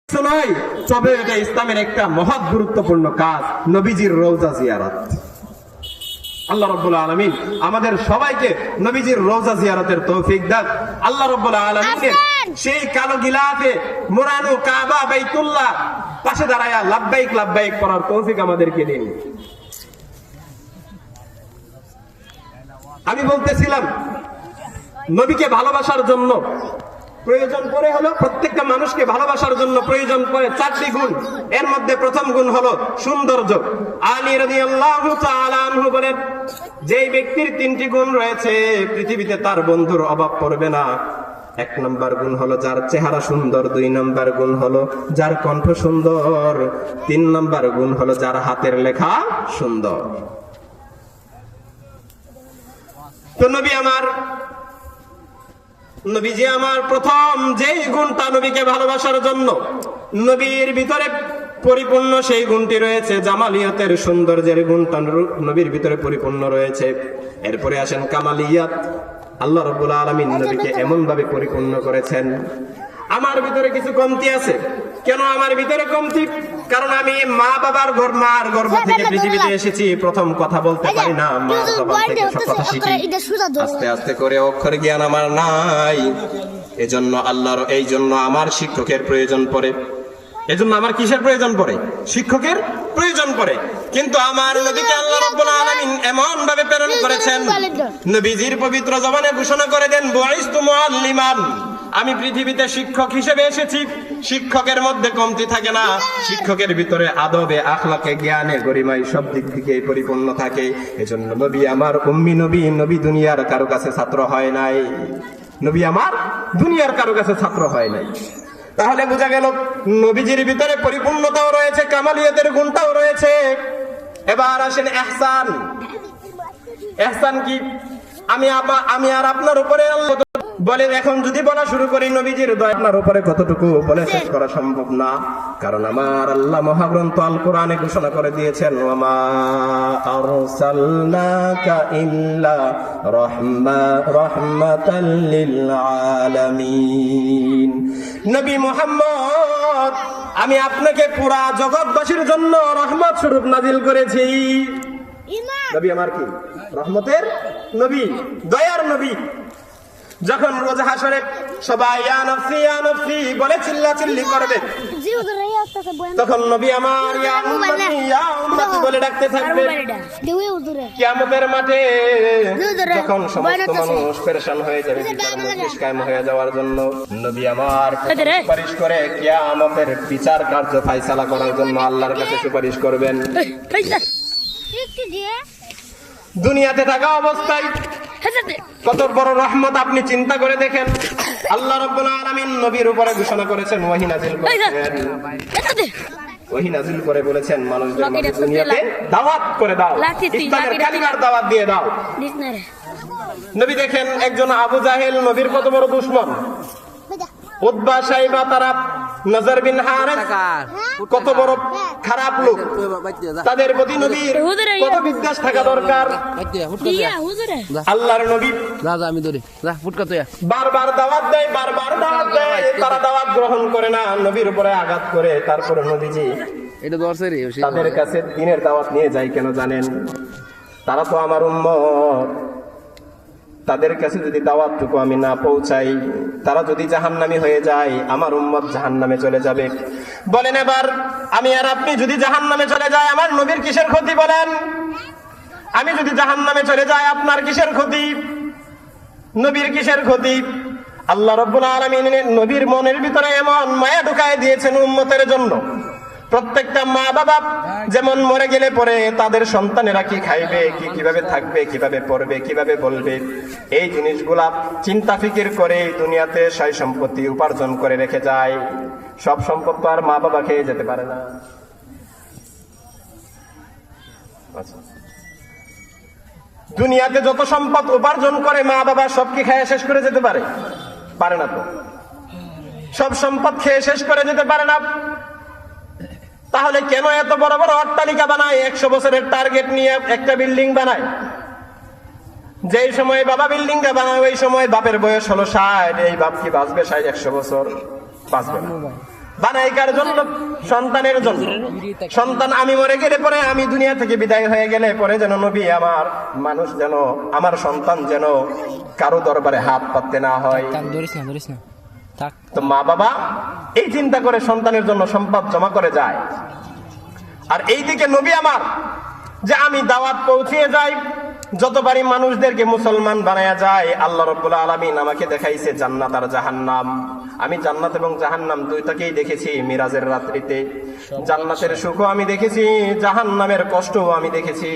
নয়, তবে এটা ইসলামের একটা মহৎ গুরুত্বপূর্ণ কাজ, নবীজির রওজা জিয়ারত। আল্লাহ রাব্বুল আলামিন আমাদের সবাইকে নবীজির রওজা জিয়ারতের তৌফিক দান। আল্লাহ রাব্বুল আলামিনের সেই কালো গিলাফে মোড়ানো কাবা বাইতুল্লাহ পাশে দাঁড়ায়া লাব্বাইক লাব্বাইক করার তৌফিক আমাদেরকে দিন। আমি বলতেছিলাম, নবীকে ভালোবাসার জন্য প্রয়োজন পড়ে হলো, প্রত্যেকটা মানুষকে ভালোবাসার জন্য প্রয়োজন পড়ে 4টি গুণ। এর মধ্যে প্রথম গুণ হলো সৌন্দর্য। আলী রাদিয়াল্লাহু তাআলা আনহু বলেন, যেই ব্যক্তির 3টি গুণ রয়েছে পৃথিবীতে তার বন্ধুর অভাব পড়বে না। 1 নম্বর গুণ হলো যার চেহারা সুন্দর, 2 নম্বর গুণ হলো যার কণ্ঠ সুন্দর, 3 নম্বর গুণ হলো যার হাতের লেখা সুন্দর। তো নবীজি আমার প্রথম যেই গুণটা নবীকে ভালোবাসার জন্য নবীর ভিতরে পরিপূর্ণ সেই গুণটি রয়েছে, জামালিয়াতের সৌন্দর্যের গুণটা নবীর ভিতরে পরিপূর্ণ রয়েছে। এরপরে আসেন কামালিয়াত। আল্লাহ রাব্বুল আলামিন নবীকে এমন ভাবে পরিপূর্ণ করেছেন। আমার ভিতরে কিছু কমতি আছে। কেন আমার ভিতরে কমতি? কারণ আমি মার গর্ভ থেকে পৃথিবীতে এসেছি, প্রথম কথা বলতে পারি না, মার জবান থেকে সব কথা শিখি, আস্তে আস্তে করে অক্ষর জ্ঞান আমার নাই। এই জন্য আমার শিক্ষকের প্রয়োজন পড়ে। এজন্য আমার কিসের প্রয়োজন পড়ে? শিক্ষকের প্রয়োজন পড়ে। কিন্তু আমার নবীকে আল্লাহ রাব্বুল আলামিন এমন ভাবে প্রেরণ করেছেন, নবীজির পবিত্র জবানে ঘোষণা করে দেন, বুইস্তু মুআল্লিমান, আমি পৃথিবীতে শিক্ষক হিসেবে এসেছি। শিক্ষকের মধ্যে কমতি থাকে না, শিক্ষকের ভিতরে আদবে, আখলাকে, জ্ঞানে, গরিমায় সব দিক থেকে পরিপূর্ণ থাকে। এজন্য নবী আমার উম্মি নবী, নবী দুনিয়ার কারো কাছে ছাত্র হয় নাই। নবী আমার দুনিয়ার কারো কাছে ছাত্র হয় নাই। তাহলে বোঝা গেল নবীজির ভিতরে পরিপূর্ণতাও রয়েছে, কামালিয়াতের গুণটাও রয়েছে। এবার আসেন ইহসান। ইহসান কি? আমি আর আপনার উপরে বলে এখন যদি বলা শুরু করি নবীজির দয়া আপনার উপরে কতটুকু বলে শেষ করা সম্ভব না। কারণ আমার আল্লাহ মহাগ্রন্থ আল কোরআনে ঘোষণা করে দিয়েছেন, ওয়ামা আরসালনাকা ইল্লা রাহমাতাল লিল আলামিন। নবী মুহাম্মদ, আমি আপনাকে পুরা জগৎবাসীর জন্য রহমত স্বরূপ নাজিল করেছি। নবী আমার কি? রহমতের নবী, দয়ার নবী। যখন রোজ হাসরে সবাই ইয়া নফসি ইয়া নফসি বলে চিল্লাচিল্লি করবে, তখন নবী আমার ইয়া উম্মতি বলে ডাকতে থাকবে। কিয়ামতের মাঠে যখন সমস্ত মানুষ পেরেশান হয়ে যাবে, বিচার মজলিস কায়েম হয়ে যাওয়ার জন্য, নবী আমার সুপারিশ করে কিয়ামতের বিচার কার্য ফায়সালা করার জন্য আল্লাহর কাছে সুপারিশ করবেন। দুনিয়াতে থাকা অবস্থায় কত বড় রহমত আপনি চিন্তা করে দেখেন। আল্লাহ রাব্বুল আলামিন নবীর উপরে ঘোষণা করেছেন, ওহী নাযিল করে বলেছেন, মানুষদের মাঝে দুনিয়াতে দাওয়াত করে দাও, ইসলামের কালিমার দাওয়াত দিয়ে দাও। নবী দেখেন একজন আবু জাহেল নবীর কত বড় দুশমন, উতবা সাইবা তারা নজর বিন হারিস কত বড় খারাপ লোক, তাদের প্রতি নবীর কত বিদ্বেষ থাকা দরকার। আল্লাহর নবী বারবার দাওয়াত দেয়, তারা দাওয়াত গ্রহণ করে না, নবীর উপরে আঘাত করে। তারপরে নবীজি তাদের কাছে দ্বীনের দাওয়াত নিয়ে যায়। কেন জানেন? তারা তো আমার উম্মত, তাদের কাছে যদি দাওয়াতটুকু আমি না পৌঁছাই, তারা যদি জাহান্নামী হয়ে যায়, আমার উম্মত জাহান্নামে চলে যাবে। বলেন এবার আমি আর আপনি যদি জাহান্নামে চলে যায়, আমার নবীর কিসের ক্ষতি? বলেন, আমি যদি জাহান্নামে চলে যাই, আপনার কিসের ক্ষতি? নবীর কিসের ক্ষতি? আল্লাহ রাব্বুল আলামিন নবীর মনের ভিতরে এমন মায়া ঢুকায় দিয়েছেন উম্মতের জন্য। প্রত্যেকটা মা বাবা যেমন মরে গেলে পরে তাদের সন্তানেরা কি খাইবে, কিভাবে থাকবে, কিভাবে পড়বে, কিভাবে বলবে, এই জিনিসগুলা চিন্তা ফিকির করে দুনিয়াতে সয় সম্পত্তি উপার্জন করে রেখে যায়। সব সম্পদ তো আর মা বাবা খেয়ে যেতে পারে না। দুনিয়াতে যত সম্পদ উপার্জন করে মা বাবা সব কি খেয়ে শেষ করে যেতে পারে? পারে না। তো সব সম্পদ খেয়ে শেষ করে যেতে পারে না। তাহলে কেন এত বড় বড় অট্টালিকা বানায়, 100 বছরের টার্গেট নিয়ে একটা বিল্ডিং বানায়? যেই সময় বাবা বিল্ডিংটা বানায় ওই সময় বাপের বয়স হলো 60, এই বাপ কি বাঁচবে 60-100 বছর? বাঁচবে না। বানাই কার জন্য? সন্তানের জন্য। সন্তান আমি মরে গেলে পরে, আমি দুনিয়া থেকে বিদায় হয়ে গেলে পরে যেন নবী আমার মানুষ যেন, আমার সন্তান যেন কারো দরবারে হাত পাততে না হয়। তো মা বাবা এই চিন্তা করে সন্তানের জন্য সম্পদ জমা করে যায়। আর এইদিকে নবী আমার যে আমি দাওয়াত পৌঁছিয়ে যাই, যতবারই মানুষদেরকে মুসলমান বানায়া যায়, আল্লাহ রাব্বুল আলামিন আমাকে দেখাইছে জান্নাত আর জাহান্নাম। আমি জান্নাত এবং জাহান্নাম দুইটাকেই দেখেছি মিরাজের রাত্রিতে। জান্নাতের সুখও আমি দেখেছি, জাহান্নামের কষ্টও আমি দেখেছি।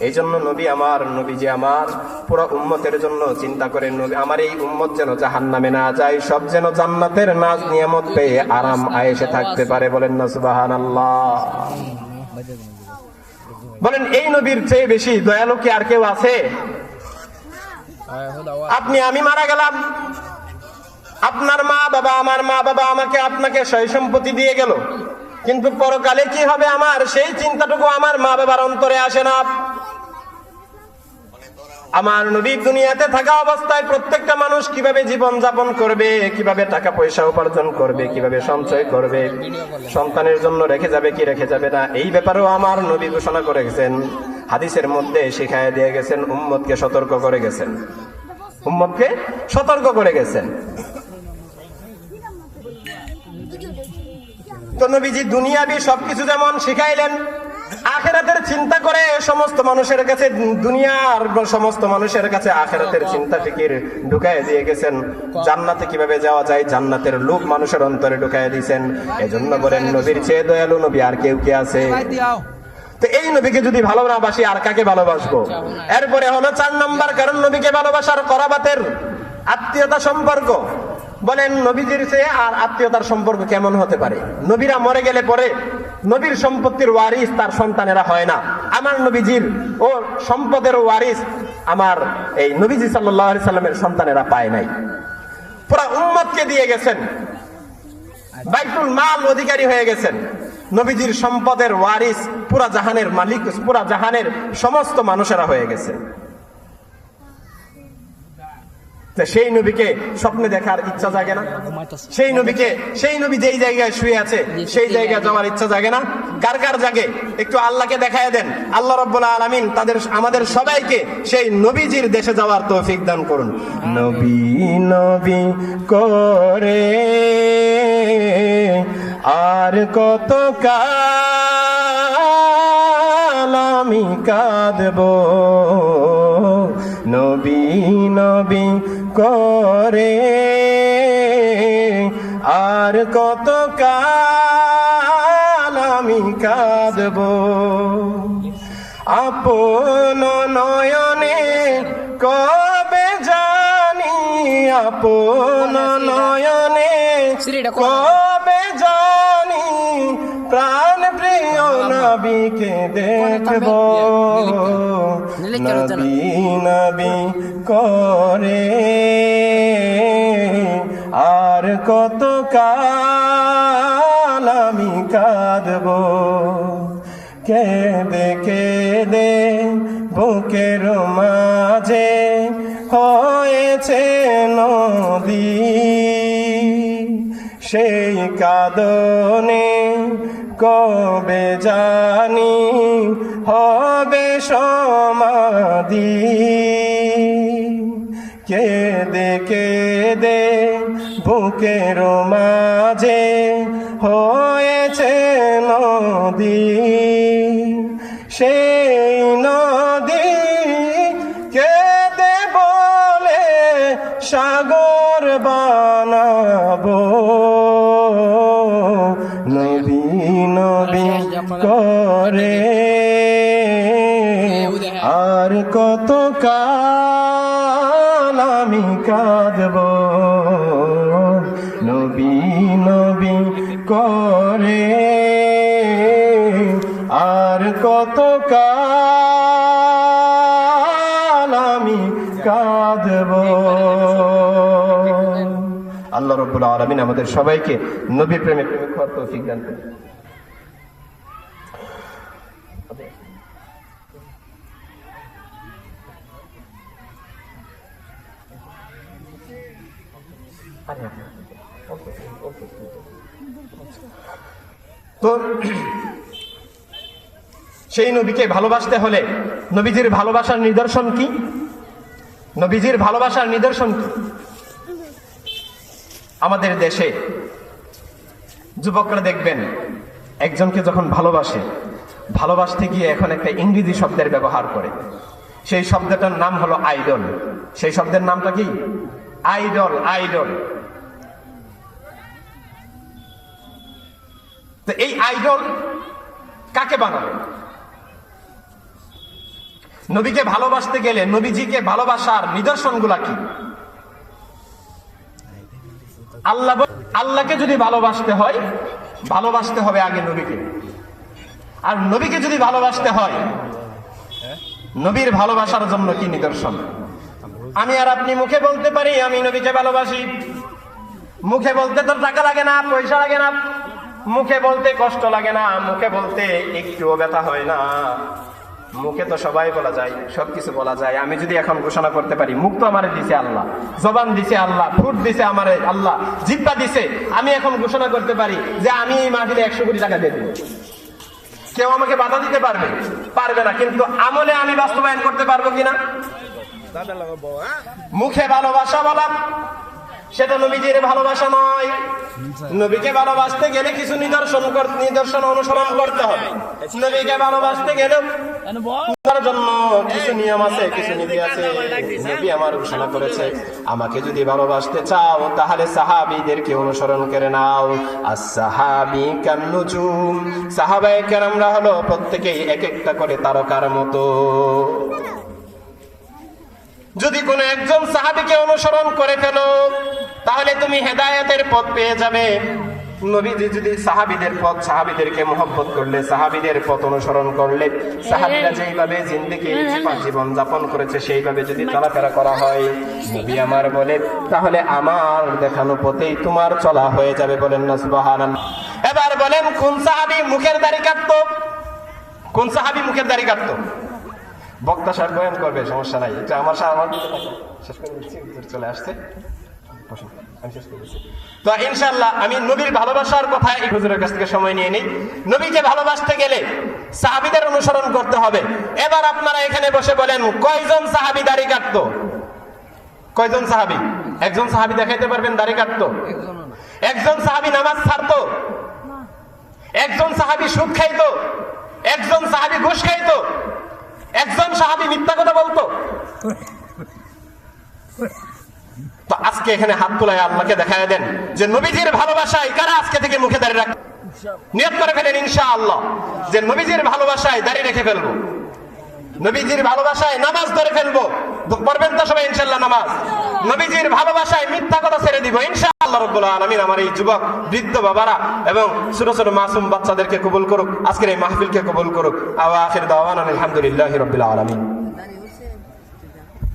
এই জন্য নবী আমার, নবী যে আমার পুরো উম্মতের জন্য চিন্তা করে, নবী আমার এই উম্মত যেন জাহান্নামে না যায়, সব যেন জান্নাতের নাজ নিয়ামত পেয়ে আরাম আয়েশে থাকতে পারে। বলেন না সুবহানাল্লাহ। বলেন এই নবীর চেয়ে বেশি দয়ালু কি আর কেউ আছে? আপনি আমি মারা গেলাম, আপনার মা বাবা, আমার মা বাবা আমাকে আপনাকে সয় সম্পত্তি দিয়ে গেল, কিন্তু পরকালে কি হবে আমার, সেই চিন্তাটুকু আমার মা বাবার অন্তরে আসে না। আমার নবী দুনিয়াতে থাকা অবস্থায় প্রত্যেকটা মানুষ কিভাবে জীবন যাপন করবে, কিভাবে টাকা পয়সা উপার্জন করবে, কিভাবে সঞ্চয় করবে, সন্তানের জন্য রেখে যাবে কি রেখে যাবে না, এই ব্যাপারেও আমার নবী ঘোষণা করে গেছেন। হাদিসের মধ্যে শিখায় দিয়ে গেছেন, উম্মতকে সতর্ক করে গেছেন, উম্মতকে সতর্ক করে গেছেন। তো নবীজি দুনিয়াবি সবকিছু যেমন শিখাইলেন, আখিরাতের চিন্তা করে সমস্ত মানুষের কাছে, দুনিয়ার সমস্ত মানুষের কাছে আখিরাতের চিন্তা ফিকির ঢুকায় দিয়ে গেছেন। জান্নাতে কিভাবে যাওয়া যায়, জান্নাতের লোভ মানুষের অন্তরে ঢুকায় দিয়েছেন। এজন্য বলেন নবীর চেয়ে দয়ালু নবী আর কেউ কি আছে? তো এই নবীকে যদি ভালো না বাসি আর কাকে ভালোবাসবো? এরপরে হলো 4 নম্বর কারণ নবীকে ভালোবাসার, করাবাতের আত্মীয়তা সম্পর্ক। বলেন নবীজির চেয়ে আর আত্মীয়তার সম্পর্ক কেমন হতে পারে? নবীরা মরে গেলে পরে নবীর সম্পত্তির ওয়ারিস তার সন্তানেরা হয় না। আমার নবীজির ও সম্পদের ওয়ারিস আমার এই নবীজি সাল্লাল্লাহু আলাইহি সাল্লামের সন্তানেরা পায় নাই। পুরা উম্মতকে দিয়ে গেছেন, বাইতুল মাল অধিকারী হয়ে গেছেন। নবীজির সম্পদের ওয়ারিস পুরা জাহানের মালিক, পুরা জাহানের সমস্ত মানুষেরা হয়ে গেছে। সেই নবীকে স্বপ্নে দেখার ইচ্ছা জাগে না? সেই নবীকে, সেই নবী যেই জায়গায় শুয়ে আছে সেই জায়গায় যাওয়ার ইচ্ছা জাগে না? কার কার জাগে? একটু আল্লাহকে দেখায় দেন। আল্লাহ রাব্বুল আলামিন আমাদের সবাইকে সেই নবীজির দেশে যাওয়ার তৌফিক দান করুন। নবী নবী করে আর কত কাল আমি কাঁদবো, নবী নবী করে আর কত কাল আমি কাঁদবো। আপন নয়নে কবে জানি, আপন নয়নে কবে জানি প্রাণ প্রিয় নবীকে দেখবো। নবী নবী করে আর কত কাল আমি কাঁদবো। কেঁদে কেঁদে বুকের মাঝে হয়েছে নদী, সেই কাঁদনে কবে জানি হবে সমাধি। কেঁদে কেঁদে বুকের মাঝে হয়েছে নদী, সেই নদী কেঁদে বলে সাগর বানাবো। নবী নবী করে আর কত কাল আমি কাঁদবো। নবী নবী করে আর কত কাল আমি কাঁদবো। আল্লাহ রাব্বুল আলামিন আমাদের সবাইকে নবী প্রেমে প্রেমিক হওয়ার তৌফিক দান করুন। তো সেই নবীকে ভালোবাসতে হলে নবীজির ভালোবাসার নিদর্শন কি? নবীজির ভালোবাসার নিদর্শন কি? আমাদের দেশে যুবকরা দেখবেন একজনকে যখন ভালোবাসতে গিয়ে এখন একটা ইংরেজি শব্দের ব্যবহার করে। সেই শব্দটার নাম হলো আইডল। সেই শব্দের নামটা কি? আইডল। আইডল। তো এই আইডল কাকে বানাবে? নবীকে ভালোবাসতে গেলে নবীজিকে ভালোবাসার নিদর্শনগুলা কি? আল্লাহকে যদি ভালোবাসতে হয়, ভালোবাসতে হবে আগে নবীকে। আর নবীকে যদি ভালোবাসতে হয়, নবীর ভালোবাসার জন্য কি নিদর্শন? আমি আর আপনি মুখে বলতে পারি আমি নবীকে ভালোবাসি, মুখে বলতে তো টাকা লাগে না, পয়সা লাগে না, মুখে বলতে কষ্ট লাগে না, মুখে বলতে একটুও ব্যথা হয় না, মুখে তো সবাই বলা যায়, সবকিছু বলা যায়। আমি যদি এখন ঘোষণা করতে পারি, মুখ তো আমারে দিছে আল্লাহ, জবান দিছে আল্লাহ, ঠোঁট দিছে আমারে আল্লাহ, জিহ্বা দিছে, আমি এখন ঘোষণা করতে পারি যে আমি এই মাহফিলে 100 কোটি টাকা দিয়ে দেব। কেউ আমাকে বাধা দিতে পারবে না। কিন্তু আমলে আমি বাস্তবায়ন করতে পারবো কিনা? মুখে ভালোবাসা বলা সেটা নবীজির ভালোবাসা নয়। নবীকে ভালোবাসতে গেলে কিছু নিদর্শন অনুসরণ করতে হবে। নবীকে ভালোবাসতে গেলে তার জন্য কিছু নিয়ম আছে, কিছু নীতি আছে। নবী আমার ঘোষণা করেছে, আমাকে যদি ভালোবাসতে চাও তাহলে সাহাবীদেরকে অনুসরণ করে নাও। as-সাহাবী কান-নুজুম, সাহাবায়ে কেরামরা হলো প্রত্যেকেই এক একটা করে তারকার মতো। যদি কোনো একজন সাহাবীকে অনুসরণ করে ফেলো তাহলে তুমি হেদায়েতের পথ পেয়ে যাবে। নবীজি যদি সাহাবীদেরকে মহব্বত করলে, সাহাবীদের পথ অনুসরণ করলে, সাহাবীরা যেইভাবে জিন্দেগি জীবন যাপন করেছে সেইভাবে যদি চলাফেরা করা হয়, নবী আমার বলে, তাহলে আমার দেখানো পথেই তোমার চলা হয়ে যাবে। বলেন না সুবহানাল্লাহ। এবার বলেন কোন সাহাবী মুখের দাড়ি কাটতো? কোন সাহাবী মুখের দাড়ি কাটতো? বক্তা সাহেব বয়ান করবে, সমস্যা নাই, এটা আমার শেষ করে দিচ্ছি, চলে আসছে, আমি শেষ করে দিচ্ছি। তো ইনশাআল্লাহ আমি নবীর ভালোবাসার কথা এই হুজুরের কাছ থেকে সময় নিয়ে নিই। নবীকে ভালোবাসতে গেলে সাহাবীদের অনুসরণ করতে হবে। এবার আপনারা এখানে বসে বলেন, কয়জন সাহাবী দাড়ি কাটতো? কয়জন সাহাবী? একজন সাহাবী দেখাইতে পারবেন দাড়ি কাটতো? একজন সাহাবী নামাজ ছাড়তো? একজন সাহাবী সুদ খাইতো? একজন সাহাবী ঘুষ খাইতো? একজন সাহাবী মিথ্যা কথা বলতো? তো আজকে এখানে হাত তোলায় আল্লাহকে দেখায় দেন যে নবীজির ভালোবাসায় কারা আজকে থেকে মুখে দাঁড়িয়ে রাখ, নিয়ত করে ফেলেন ইনশাআল্লাহ যে নবীজির ভালোবাসায় দাঁড়িয়ে রেখে ফেলবো, নবীজির ভালোবাসায় নামাজ ধরে ফেলবো। পড়বেন তো সবাই ইনশাআল্লাহ নামাজ? নবীজির ভালোবাসায় মিথ্যা কথা ছেড়ে দিব ইনশাআল্লাহ। রাব্বুল আলামিন আমার এই যুবক বৃদ্ধ বাবারা এবং ছোট ছোট মাসুম বাচ্চাদেরকে কবুল করুক, আজকের এই মাহফিলকে কবুল করুক। আওয়া আখির দাওয়ানা আলহামদুলিল্লাহি রাব্বিল আলামিন।